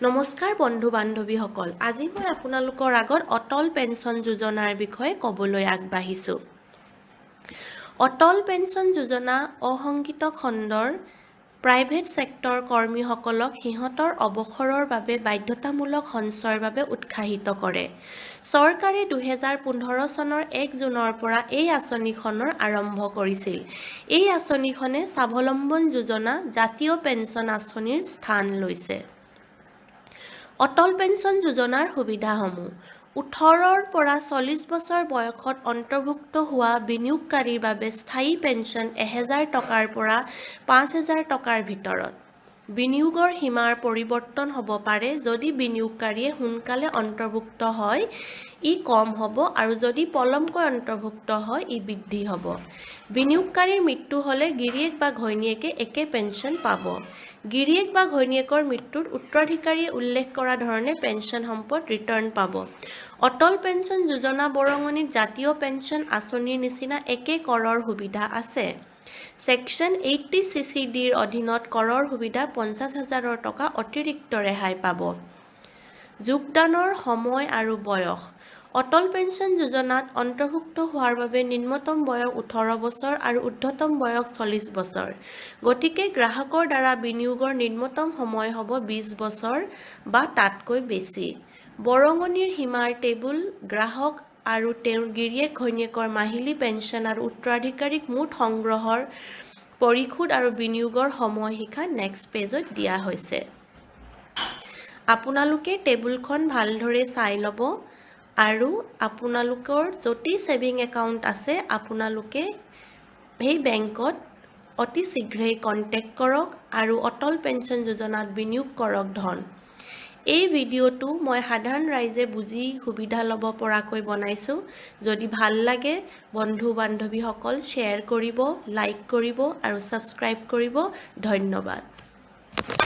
নমস্কাৰ বন্ধু বান্ধৱীসকল, আজি মই আপোনালোকৰ আগত অটল পেঞ্চন যোজনাৰ বিষয়ে ক'বলৈ আগবাঢ়িছোঁ। অটল পেঞ্চন যোজনা অসংগঠিত খণ্ডৰ প্ৰাইভেট ছেক্টৰ কৰ্মীসকলক সিহঁতৰ অৱসৰৰ বাবে বাধ্যতামূলক সঞ্চয়ৰ বাবে উৎসাহিত কৰে। চৰকাৰে 2015 চনৰ 1 জুনৰ পৰা এই আঁচনিখনৰ আৰম্ভ কৰিছিল। এই আঁচনিখনে স্বাৱলম্বন যোজনা জাতীয় পেঞ্চন আঁচনিৰ স্থান লৈছে। অটল পেঞ্চন যোজনাৰ সুবিধাসমূহ: 18ৰ পৰা 40 বছৰ বয়সত অন্তৰ্ভুক্ত হোৱা বিনিয়োগকাৰীৰ বাবে স্থায়ী পেঞ্চন 1000 টকাৰ পৰা 5000 টকাৰ ভিতৰত। বিনিয়োগৰ সীমাৰ পৰিৱৰ্তন হ'ব পাৰে। যদি বিনিয়োগকাৰীয়ে সোনকালে অন্তৰ্ভুক্ত হয়, ই কম হ'ব আৰু যদি পলমকৈ অন্তৰ্ভুক্ত হয়, ই বৃদ্ধি হ'ব। বিনিয়োগকাৰীৰ মৃত্যু হ'লে গিৰিয়েক বা ঘৈণীয়েকে একে পেঞ্চন পাব। গিৰিয়েক বা ঘৈণীয়েকৰ মৃত্যুত উত্তৰাধিকাৰীয়ে উল্লেখ কৰা ধৰণে পেঞ্চন সম্পদ ৰিটাৰ্ণ পাব। অটল পেঞ্চন যোজনা বৰঙনিত জাতীয় পেঞ্চন আঁচনিৰ নিচিনা একে কৰৰ সুবিধা আছে। ছেকশ্যন 80 CCDৰ অধীনত কৰৰ সুবিধা 50,000 টকা অতিৰিক্ত ৰেহাই পাব। যোগদানৰ সময় আৰু বয়স: অটল পেঞ্চন যোজনাত অন্তৰ্ভুক্ত হোৱাৰ বাবে নিম্নতম বয়স 18 বছৰ আৰু ঊৰ্ধ্বতম বয়স 40 বছৰ। গতিকে গ্ৰাহকৰ দ্বাৰা বিনিয়োগৰ নিম্নতম সময় হ'ব 20 বছৰ বা তাতকৈ বেছি। বৰঙনিৰ সীমাৰ টেবুল: গ্ৰাহক আৰু তেওঁৰ গিৰিয়েক ঘৈণীয়েকৰ মাহিলী পেঞ্চন আৰু উত্তৰাধিকাৰীক মুঠ সংগ্ৰহৰ পৰিশোধ আৰু বিনিয়োগৰ সময়সীমা নেক্সট পেজত দিয়া হৈছে। আপোনালোকে টেবুলখন ভালদৰে চাই ল'ব আৰু আপোনালোকৰ য'তেই ছেভিং একাউণ্ট আছে আপোনালোকে সেই বেংকত অতি শীঘ্ৰেই কণ্টেক্ট কৰক আৰু অটল পেঞ্চন যোজনাত বিনিয়োগ কৰক ধন। এই ভিডিঅ'টো মই সাধাৰণ ৰাইজে বুজি সুবিধা ল'ব পৰাকৈ বনাইছোঁ। যদি ভাল লাগে বন্ধু বান্ধৱীসকল শ্বেয়াৰ কৰিব, লাইক কৰিব আৰু ছাবস্ক্ৰাইব কৰিব। ধন্যবাদ।